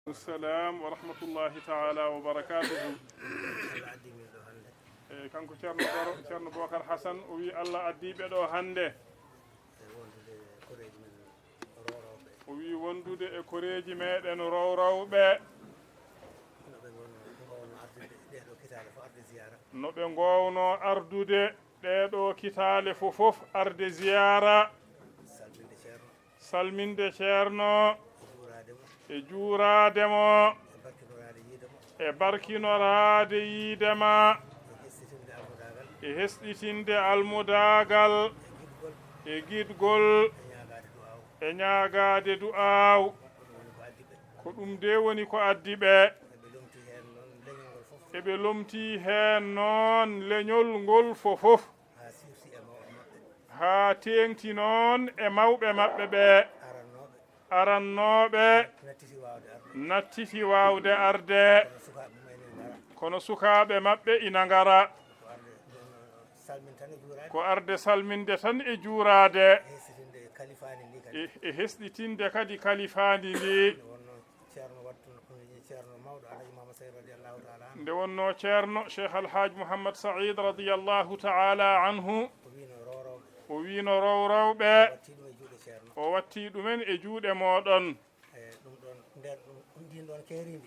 السلام ورحمة الله تعالى وبركاته. kanko ceerno Bocar Hassan o wi Allah addiɓe ɗo hande o wi wondude e koreji meɗen rowrowɓe no ɓe gowno ardude ɗeɗo kitale fof arde ziyara salminde ceerno e juurademo e barkinorade yiidema e hesɗitinde almudagal e guidgol e ñaagade du'aw ko ɗum de woni ko addi ɓe eɓe lomti hen noon leñol ngol fofof ha tengti noon e mawɓe maɓɓe ɓe arannoɓe nattiti wawde arde kono sukaɓe maɓɓe ina ngara ko arde salminde tan e juurade e hesɗitinde kadi kalifandi ndi nde wonno ceerno cheikh alhaji mouhammad saïd radiallahu taala anhu o wino rowrowɓe o watti ɗumen e juuɗe moɗon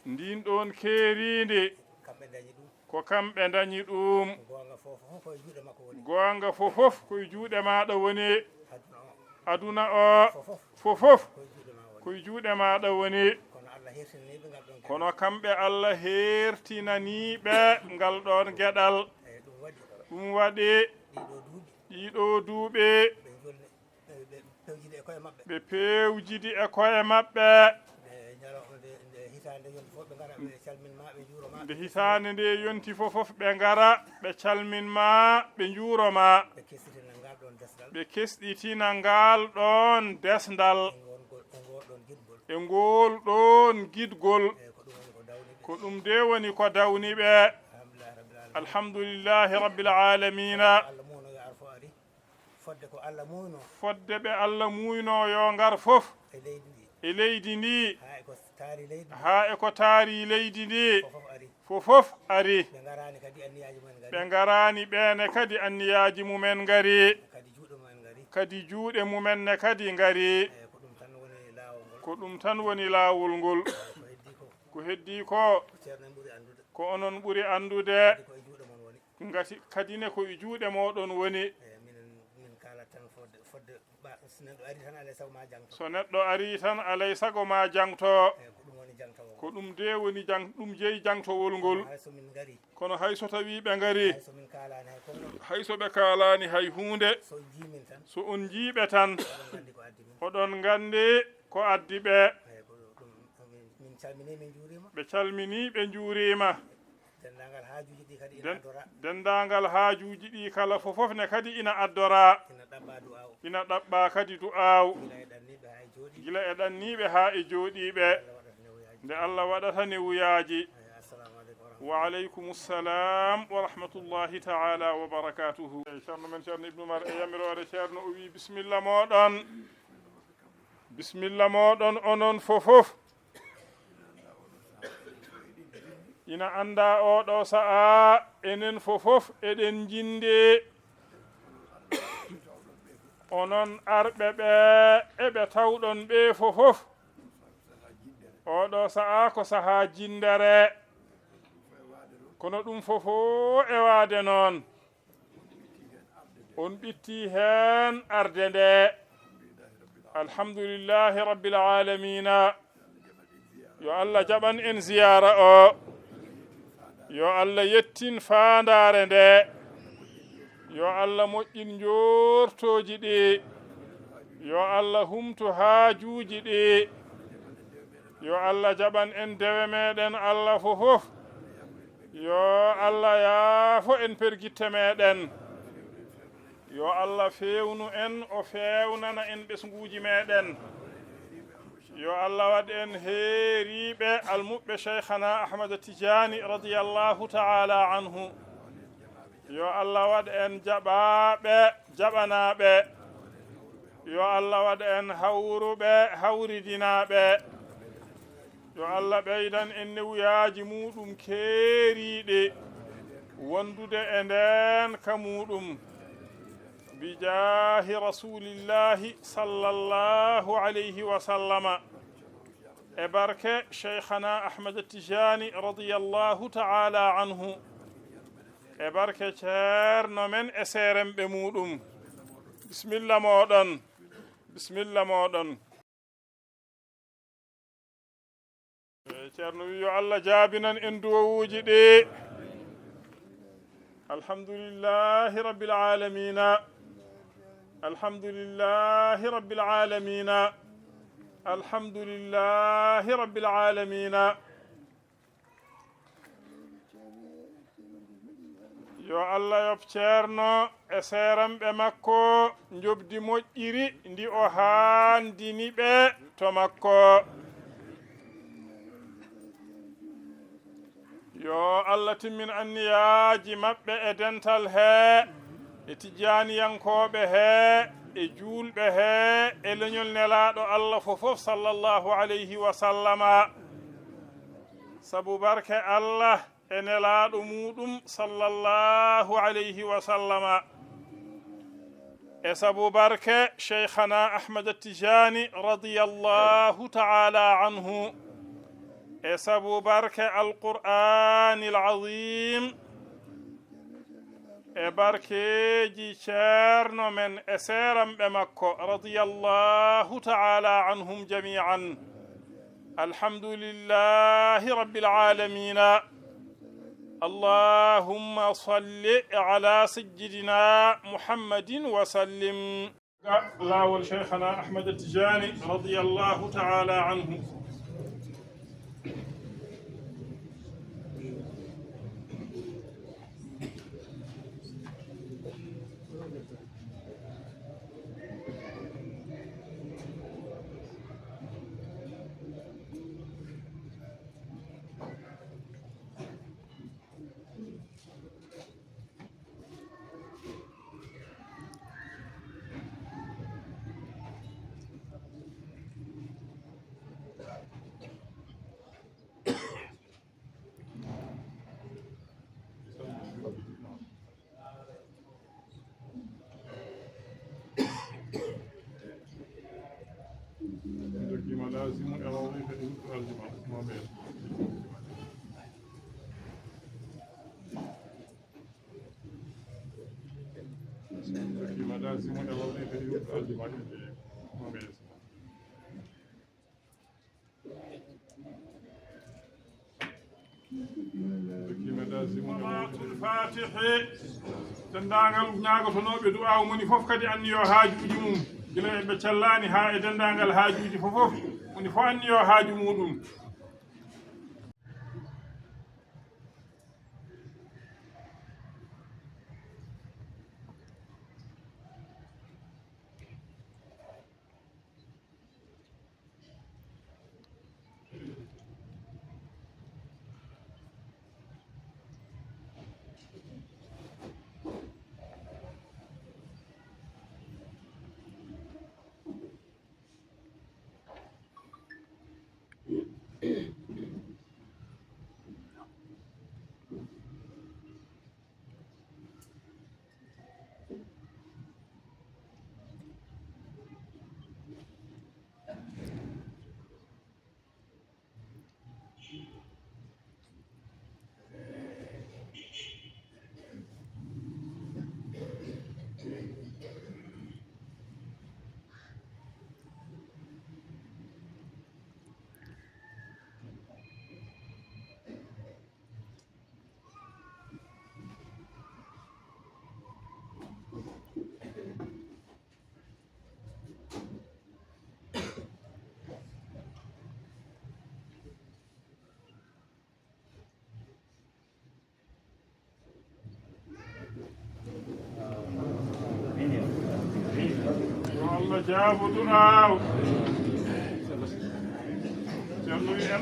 ndin ɗon keerindi ko kamɓe dañi ɗum goonga fofof koye juuɗe maɗa woni aduna o fofof koye juuɗe maɗa woni kono kamɓe Allah hertinaniɓe ngal ɗon gueɗal ɗum waɗi ɗiɗo duuɓi ɓe pewjidi e koye maɓɓe nde hitande nde yonti fofof ɓe ngara ɓe calminma ɓe juuroma ɓe kesɗitina ngal ɗon desdal e ngol ɗon guidgol ko ɗum de woni ko dawni ɓe alhamdulillahi rabbil alamina fodde ɓe Allah muyno yo ngar fof e leydi ndi ha e ko taari leydi ndi fofof ari ɓe garani ɓene kadi anniyaji mumen ngari kadi juuɗe mumen ne kadi ngari ko ɗum tan woni laawol ngol ko heddi ko onon ɓuri andude ngati kadi ne ko e juuɗe moɗon woni so neɗɗo ari tan alay sago ma jangto ko ɗum de woni ɗum jeeyi jangtowol ngol kono hay so tawi ɓe ngari hay so ɓe kalani hay hunde so on jiiɓe tan oɗon gandi ko addi ɓe ɓe calmini ɓe juurima dendagal haajuji ɗi kala fofof ne kadi ina addora ina ɗaɓɓa kadi du'aw gila e ɗanniɓe ha e jooɗiɓe nde Allah waɗata newuyaji wa aleykum salam wa rahmatullahi taala wa barakatuhu ceerno men ceerno ibnu mar e yamirore ceerno o wi bisimilla moɗon onon fofof ina anda oɗo sa'a enen fofof eɗen jinde onon arɓe ɓe eɓe tawɗon ɓe fofof oɗo sa'a ko saha jindere kono ɗum fofo e waade noon on ɓitti hen arde nde alhamdulillahi rabbil alamina yo Allah jaɓan en ziyara o yo Allah yettin faandare nde yo Allah moƴƴin jortoji ɗi yo Allah humtu haajuji ɗi yo Allah jaɓan en dewe meɗen Allah fofof yo Allah yaafo en pergitte meɗen yo Allah fewnu en o fewnana en ɓesguji meɗen yo Allah waɗ en heeriɓe almuɓɓe cheikhana ahmada tijani radiallahu taala anhu yo Allah waɗ en jaɓaɓe jaɓanaɓe yo Allah waɗ en hawruɓe hawridinaɓe yo Allah ɓeydan en newuyaji muɗum keeriɗe wondude e nden ka muɗum bijahi rasulillahi sallallahu alayhi wa sallama e barke cheikhana ahmad tijani radiyallahu taala anhu e barke ceerno men e seeremɓe muɗum bisimilla moɗon bisimilla moɗon ceerno wi yo Allah jaabinan en duwowuji ɗi alhamdulillahi rabbil alamina alhamdulillahi rabbil alamina alhamdulillahi rabbil alamina yo Allah yob ceerno e seeramɓe makko jobdi moƴƴiri ndi o haandini ɓe to makko yo Allah timmin anniyaji maɓɓe e dental he e tijaniyankoɓe he e juulɓe he e leñol nelaɗo Allah fofof sallallahu alayhi wa sallama sabu barke Allah e nelaɗo muɗum sallallahu alayhi wa sallama e sabu barke cheikhana ahmad tijani radiyallahu taala anhu e sabu barke alqur'ani alazim e barkeji ceerno men e seeramɓe makko radiyallahu taala anhum jami'an alhamdulillahi rabbil alamina allahumma salli ala sayyidina muhammadin wa sallim lawol cheikhana ahmad tijani radiyallahu taala anhu لازم الوظيفة ما بين لازم الوظيفة ما بين الفاتح تندانغال ñagotonoɓe du'aw moni fof kadi anniyo haajuji mum gila ɓe callani ha e dendagal haajuji fofof woni fo anniyo haaju muɗum جابوا دعاء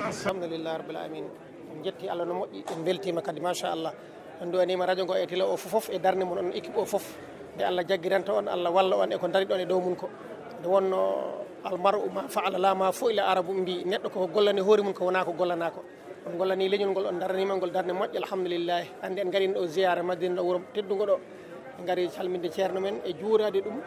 alhamdulillah rabbil alamin en jetti Allah no moƴƴi en beltima kadi machallah en duwanima radio ngo e télé o fof e darde mon on équipe o fof nde Allah jaggiranta on Allah walla on e ko dari ɗon e dow mum ko nde wonno almaru ma faala la ma fo ila arabu mbi neɗɗo ko gollani hoore mum ko wona ko gollanako on gollani leñol ngol on daranima ngol darde moƴƴe alhamdulillah ande en garini ɗo ziyara madina ɗo wuuro teddugo ɗo en gari salminde ceerno men e juurade ɗum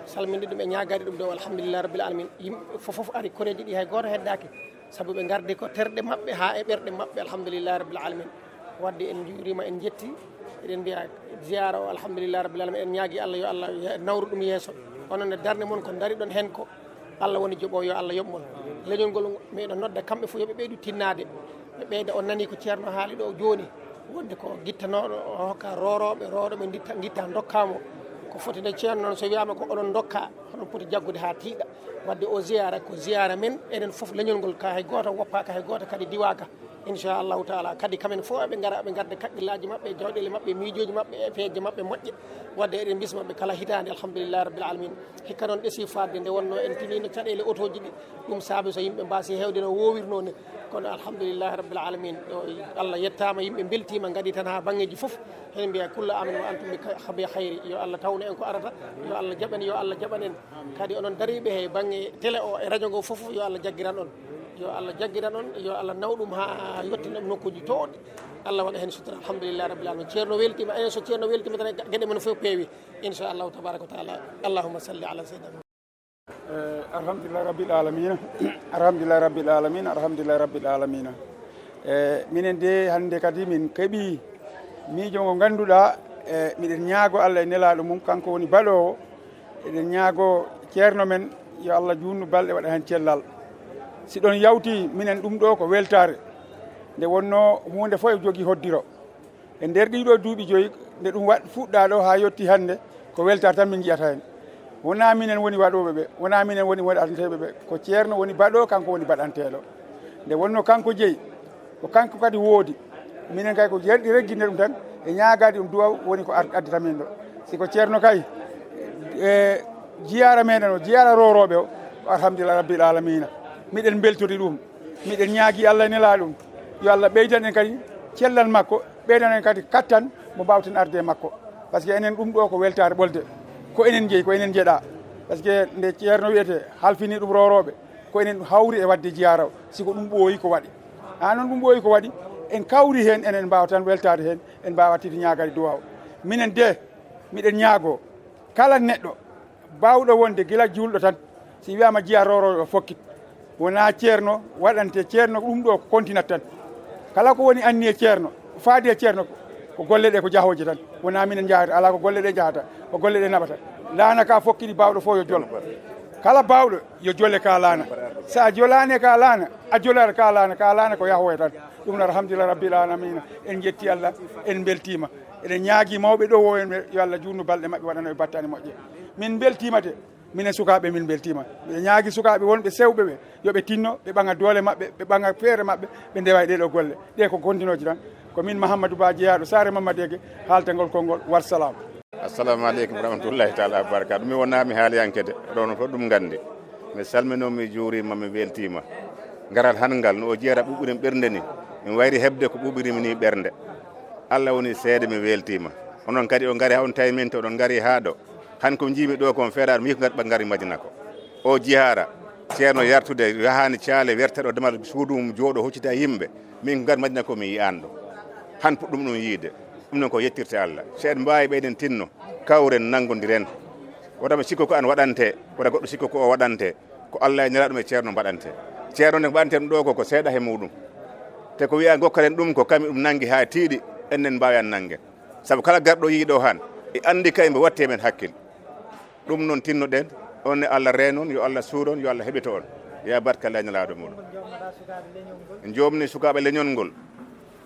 salminde ɗum e ñagade ɗum ɗo alhamdulillah rabbil alamin yimɓe fof ari koreji ɗi hay goto heddaki saabu ɓe gardi ko terɗe mabɓe ha e ɓerɗe mabɓe alhamdulillah rabbil alamin wadde en juurima en jetti eɗen mbiya ziyara o alhamdulillah rabbil alamin en ñaagui Allah yo Allah nawru ɗum yeeso onon e darde moon ko dari ɗon hen ko Allah woni jooɓo yo Allah yoɓmon leñol ngol meɗo nodda kamɓe fof yooɓe ɓeydu tinnade ɓe ɓeyda on nani ko ceerno haali ɗo joni wonde ko guittanoɗo o hokka roroɓe guitta dokkamo ko foti nde ceerno noon so wiyama ko onon dokka hono poti jaggude ha tiiɗa wadde o ziyara ko ziyara men eɗen foof leñol ngol ka hay goto woppaka hay goto kadi diwaka inchallahu taala kadi kamen fof ɓe gara ɓe garde kaqqillaji mabɓe jawɗele mabɓe miijoji mabɓe e peeje mabɓe moƴƴe wadde eɗen bismaɓe kala hitande alhamdulillah rabbil alamin hikka noon ɗeesi fadde nde wonno en tinino caɗele auto ji ɗi ɗum saabi so yimɓe mbasi hewde no wowirno ni kono alhamdulillah rabbil alamin Allah yettama yimɓe beltima gaɗi tan ha banggueji foof hen mbiya kulla amin wa antum bi hayri yo Allah tawno en ko arata yo Allah jaɓan en kadi onon dariɓe he banggue télé o e radio ngo foof yo Allah jaggiran on yo Allah jaggiran on yo Allah nawɗum ha yettina ɗum nokkuji towɗi Allah waɗa hen sutura alhamdulillah rabbil alamin ceerno weltima enen so ceerno weltima tan gueɗe men fof peewi inchallahu tabaraka wa taala allahumma salli ala sayyidina alhamdulillah rabbil alamin alhamdulillah rabbil alamin alhamdulillah rabbil alamin minen de hande kadi min keeɓi miijo ngo ganduɗa miɗen ñaago Allah e nelaɗo mum kanko woni baɗowo eɗen ñaago ceerno men yo Allah junnu balɗe waɗa hen cellal si ɗon yawti minen ɗum ɗo ko weltare nde wonno hunde fof e jogui hoddiro e nder ɗiɗo duuɓi joyi nde ɗum fuɗɗa ɗo ha yetti hande ko weltare tan min jiyata hen wona minen woni waɗoɓe ɓe wona minen woni waɗanteɓe ɓe ko ceerno woni baɗo kanko woni baɗanteɗo nde wonno kanko jeeyi ko kanko kadi woodi minen kay ko yerɗi regginde ɗum tan e ñaagade ɗum duwaw woni ko addata min ɗo siko ceerno kay e jiyara meɗen o jiyara roroɓe o alhamdulillah rabbil alamina miɗen beltori ɗum miɗen ñaagui Allah e nela ɗum yo Allah ɓeydan en kadi cellal makko ɓeydan en kadi kattan mo mbawten arde e makko par ce que enen ɗum ɗo ko weltare ɓolde ko enen jeeyi ko enen jeeɗa par ce que nde ceerno wiyete halfini ɗum roroɓe ko enen hawri e wadde jiyara o siko ɗum ɓooyi ko waɗi ha noon ɗum ɓooyi ko waɗi en kawri hen enen mbawa tan weltade hen en mbawa titi ñagade duwaw minen de miɗen ñaago kala neɗɗo bawɗo wonde gila julɗo tan si wiyama jiya roroɓe o fokkit wona ceerno waɗante ceerno ɗum ɗo ko continat tan kala ko woni anni e ceerno faadi e ceerno ko golle ɗe ko jahoje tan wona minen jahata ala ko golle ɗe jahata ko golle ɗe naɓata laana ka fokkiɗi bawɗo fof yo jolo kala bawɗo yo jolle ka laana sa jolani ka laana a jolara ka laana ko yahoye tan ɗum no alhamdulillah rabbil alamina en jetti Allah en beltima eɗen ñaagui mawɓe ɗo wo en yo Allah junnu balɗe mabɓe waɗano e battane moƴƴe min beltimate minen sukaɓe min beltima ɓe ñaagui sukaɓe wonɓe sewɓe ɓe yoɓe tinno ɓe ɓaŋa doole mabɓe ɓe ɓaŋa feere mabɓe ɓe ndewa e ɗeɗo golle ɗe ko continoji tan ko min Mahamadou Ba jeeyaɗo Saare Mamadege haaltagol konngol wassalam. assalamu aleykum rahmatullahi taala wabarakatu mi wonami haaliyankede ɗon fof ɗum gandi mi salmino mi juurima mi weltima garal hangal no o jeera ɓuɓɓurim ɓernde ni mi wayri heɓde ko ɓuɓɓirimi ni ɓernde Allah woni seede mi weltima onon kadi o gari ha on tawi min to oɗon gari ha ɗo han ko jiimi ɗo kon feeɗaɗo mi ko ɓe gari Madina ko o jihara ceerno yartude yahani caale werteɗo demal suudum jooɗo hoccita yimɓe min ko gari Madina ko mi yiyanɗo han puɗɗum ɗum yiide ɗum noon ko yettirte Allah so en mbawi ɓeyden tinno kawren nanggodiren wotama sikko ko an waɗante wota goɗɗo sikko ko o waɗante ko Allah e nelaɗum e ceerno mbaɗante ceerno nde ko mbaɗante ɗum ɗo ko seeɗa he muɗum te ko wiya gokkaren ɗum ko kami ɗum nangi ha tiiɗi enen mbawi an nanggen saabu kala garɗo yiiɗo han e andi kay mbo watte men hakkille ɗum noon tinnoɗen on ne Allah reenon yo Allah suuron yo Allah heɓito on ya barkalla nelaɗo muɗum en jomni sukaɓe leñol ngol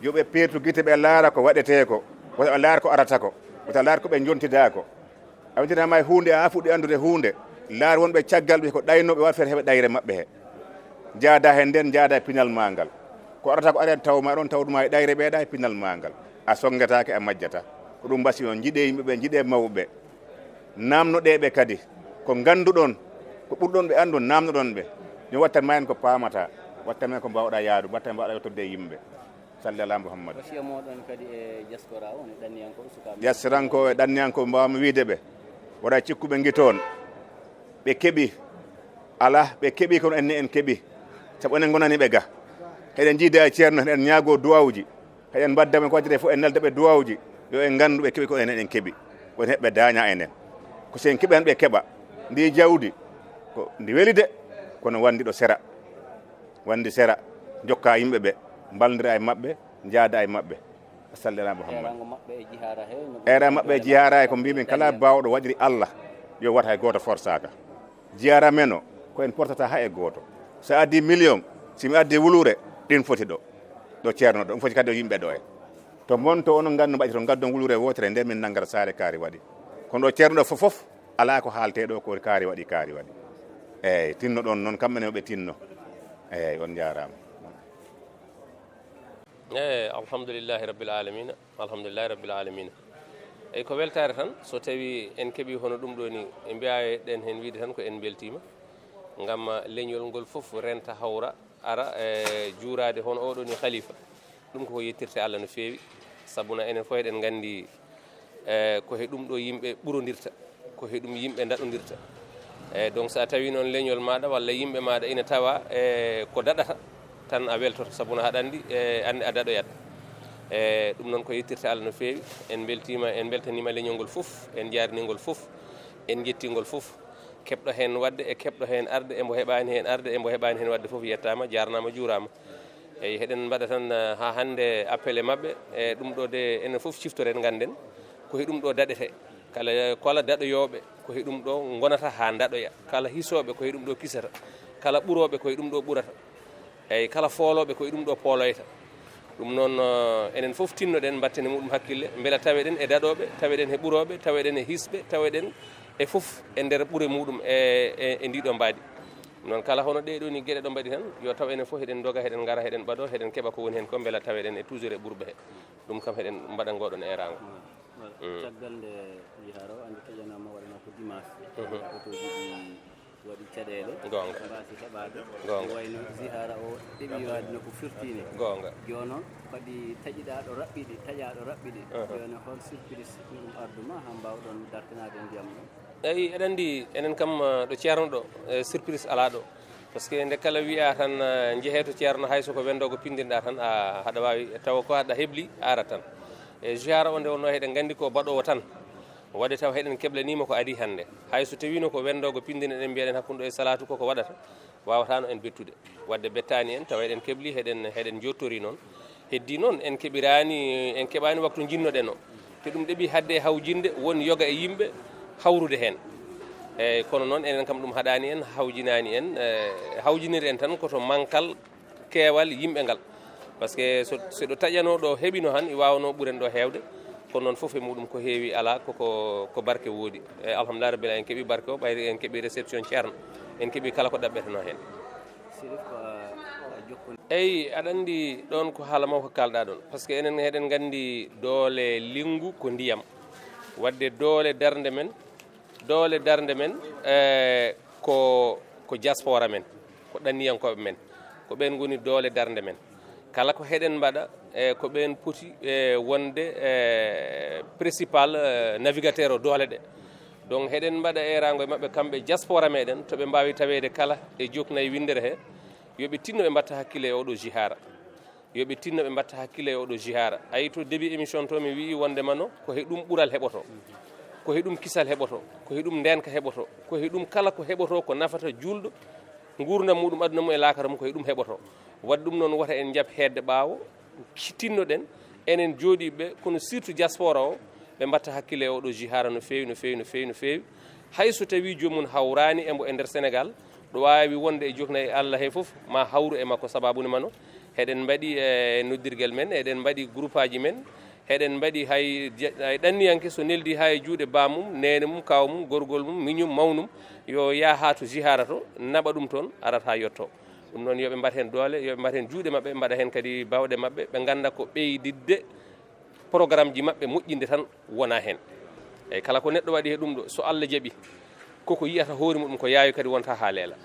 yoɓe peertu guite ɓe laara ko waɗete ko wota laara ko arata ko wota laara ko ɓe jontida ko a wontinama e hunde a fuɗɗi andude hunde laar wonɓe caggal ɓe ko ɗaynoɓe waɗa feere heɓe ɗayre mabɓe he jaada he nden jaada e pinal ma ngal ko arata ko ari tawma ɗon tawɗuma e ɗayre ɓeeɗa e pinal ma ngal a songetake a majjata ko ɗum mbasi on jiiɗe yimɓeɓe jiiɗe mawɓe namnoɗeɓe kadi ko ganduɗon ko ɓurɗon ɓe andu namnoɗon ɓe yo wattanma en ko pamata wattanma en ko mbawɗa yaadu wattan mbawɗa yettorde yimɓe salli ala Muhammad moɗon kadi e diaspora woni ɗanniyanko sukaɓe diasporanko e ɗanniyanko mbawmi wiide ɓe waɗa cikkuɓe guitoon ɓe keeɓi ala ɓe keɓi kono enne en keɓi sabu enen gonani ɓe ga heɗen jiida e ceerno heɗen ñaago duwawuji heɗen mbaddaɓe ko waddete fof en nelda ɓe duwawuji yo en gandu ɓe keɓi ko enen en keɓi woni heɓɓe daña enen ko sen keɓi tan ɓe keɓa ndi jawdi ko ndi weli de kono wandi ɗo sera wandi sera jokka yimɓe ɓe ballodira e maɓɓe jaada e maɓɓe sallira Muhammad era maɓɓe e jihara e ko mbimin kala bawɗo waɗiri Allah yo wat hay goto forsaka jihara men o ko en portata ha e goto so addi million simi addi wulure ɗin foti ɗo ceerno ɗo ɗum foti kadi o yimɓe ɗo en to monto onon gandu mbaɗi to gaddon wulure wotere nde min nanggata saare kaari waɗi kono ɗo ceerno ɗo fof ala ko haalte ɗo ko kaari waɗi eyyi tinno ɗon noon kamɓene ɓe tinno eyyi on jarama alhamdulillahi rabbil alamina eyyi ko weltare tan so tawi en keeɓi hono ɗum ɗo ni e mbiyaɗen hen wiide tan ko en beltima gam leñol ngol foof renta hawra ara e juurade hono oɗo ni khalifa ɗum koko yettirte Allah no fewi sabuna enen fof eɗen gandi ko he ɗum ɗo yimɓe ɓurodirta ko he ɗum yimɓe daɗodirta donc sa tawi noon leñol maɗa walla yimɓe maɗa ina tawa ko daɗata tan a weltoto sabuna haɗa andi ande a daɗoyat ɗum noon ko yettirte Allah no fewi en beltanima leñol ngol foof en jarinigol foof en jettigol foof keɓɗo hen wadde e keɓɗo hen arde embo heɓani hen arde embo heɓani hen wadde foof yettama jarnama juurama eyyi heɗen mbaɗa tan ha hande appel e mabɓe e ɗum ɗo de enen foof ciftoren ganden ko he ɗum ɗo daɗete kala daɗoyoɓe ko he ɗum ɗo gonata ha daɗoya kala hisoɓe ko he ɗum ɗo kisata kala ɓuroɓe ko he ɗum ɗo ɓurata eyyi kala fooloɓe ko he ɗum ɗo pooloyta ɗum noon enen foof tinnoɗen battene muɗum hakkille beela taweɗen e daɗoɓe taweɗen e ɓuroɓe taweɗen e hisɓe taweɗen e foof e nder ɓuure muɗum e ndiɗo mbaadi noon kala hono ɗeɗo ni gueɗe ɗo mbaɗi tan yo taw enen foof heɗen doga heɗen gara heɗen ɓaɗo heɗen keeɓa ko woni hen ko beela taweɗen e toujours e ɓurɓe he ɗum kam heɗen mbaɗa ngoɗon erago caggal nde jihara o andi taƴanama waɗana ko dimanche otoji ɗi waɗi caɗele gonga mbasi heɓade gonga wayno jihara o ɗeɓi wadino ko firtine gonga jonon kadi taƴiɗa ɗo raɓɓiɗi taƴaɗo raɓɓiɗi joni hol surprise ɗum arduma ha mbawɗon dartinade ndiyam ɗo eyyi eɗen andi enen kam ɗo ceerno ɗo surprise ala ɗo par ce que nde kala wiya tan jeehe to ceerno hayso ko wendogo pindinɗa tan haɗa wawi tawa ko haɗa heɓli ara tan e jihara o nde wonno heɗen gandi ko baɗowo tan waɗde taw heɗen keɓlanima ko adi hande hayso tawino ko wendogo pindina ɗen mbiyaɗen hakkude e salatu koko waɗata wawatano en bettude wadde bettani en tawa eɗen keɓli heɗen jottori noon heddi noon en keɓani waktu jinnoɗen o te ɗum ɗeɓi hadde hawjinde woni yoga e yimɓe hawrude hen eyyi kono noon enen kam ɗum haɗani en hawjinani en hawjiniri en tan koto mankal keewal yimɓe ngal par ce que soɗo taƴanoɗo heeɓino han i wawno ɓuuren ɗo hewde kono noon foof e muɗum ko heewi ala ko barke woodi eyyi alhamdulillah rabbil en keeɓi barke o ɓayri en keeɓi réception ceerno en keeɓi kala ko ɗaɓɓeteno hen eyyi aɗa andi ɗon ko haala mawko kalɗa ɗon par ce que enen heɗen gandi doole linggu ko ndiyam wadde doole darde men ko diaspora men ko ɗanniyankoɓe men ko ɓen goni doole darde men kala ko heɗen mbaɗa ko ɓen poti wonde principal navigateur o doole ɗe donc heɗen mbaɗa erago e mabɓe kamɓe diaspora meɗen toɓe mbawi tawede kala e joknayi windere he yoɓe tinno ɓe mbatta hakkille e oɗo jihara ayi to début émission to mi wi wondemano ko he ɗum ɓuural heɓoto ko he ɗum kisal heɓoto ko he ɗum ndenka heɓoto ko he ɗum kala ko heɓoto ko nafata julɗo gurdam muɗum aduna mum e lakara mum ko he ɗum heɓoto wadde ɗum noon wota en jaab hedde ɓaawo tinnoɗen enen jooɗiɓe kono surtout diaspora o ɓe mbatta hakkille e oɗo jihara no fewi hayso tawi jomum hawrani embo e nder Sénégal ɗo wawi wonde e joknayi Allah he foof ma hawru e makko sababude mano heɗen mbaɗi e noddirguel men eɗen mbaɗi groupe aji men heɗen mbaɗi hay ɗanniyanke so neldi ha e juuɗe bamum nene mum kaw mum gorgol mum miñum mawnum yo yaha to jihara to naɓa ɗum toon arata ha yetto ɗum noon yoɓe mbat hen doole yoɓe mbat hen juuɗe mabɓe mbaɗa hen kadi bawɗe mabɓe ɓe ganda ko ɓeydidde programme ji mabɓe moƴƴinde tan wona hen eyyi kala ko neɗɗo waɗi he ɗum ɗo so Allah jaaɓi koko yiyata hoore muɗum ko yaawi kadi wonta ha leela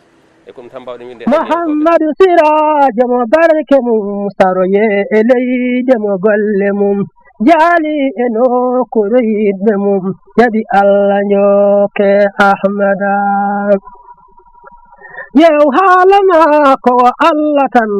e ko ɗum tan mbawɗen winde Muhammadu Sirajo mo barke mum saroye e leyde mo golle mum jaali e nokkure yiɗɓe mum jaɓi Allah njoke Ahmada yew haalama ko Allah tan